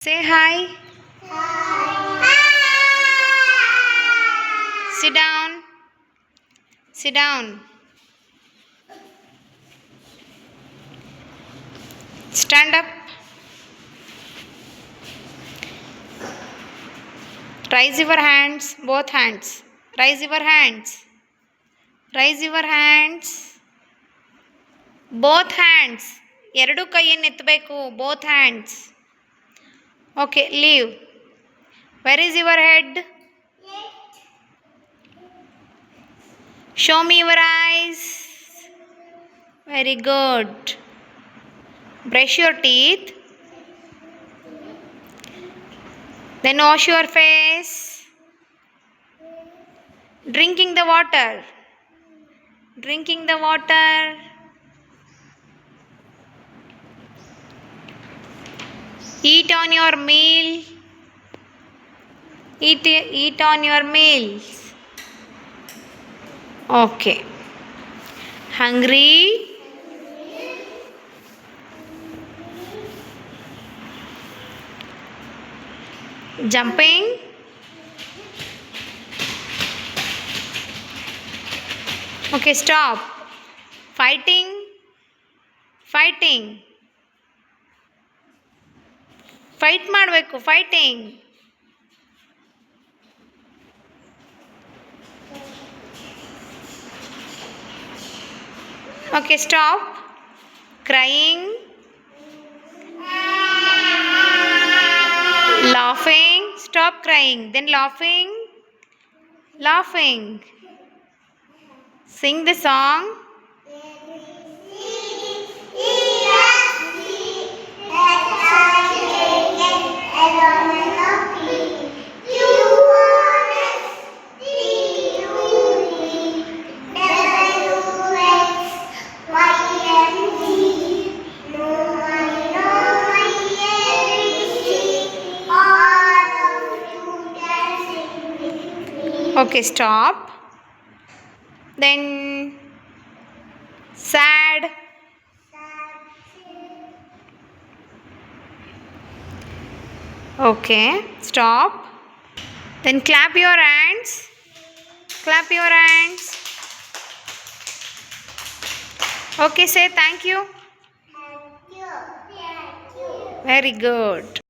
Say hi. Sit down. Sit down. Stand up. Raise your hands. Both hands. Raise your hands. Raise your hands. Both hands. ಎರಡು ಕೈಯನ್ನು ಎತ್ತಬೇಕು. Both hands. Okay, leave. Where is your head? Show me your eyes. Very good. Brush your teeth. Then wash your face. Drinking the water. Drinking the water. Eat on your meal. Eat on your meals. Okay. Hungry? Jumping? Okay, stop. Fighting? Fighting. Fight ಮಾಡಬೇಕು. Fighting. Okay stop. Crying. Laughing. Stop crying. Then laughing. Laughing. Sing the song. Okay, stop. Then sad. Okay, stop. Then clap your hands. Clap your hands. Okay, say thank you. Very good.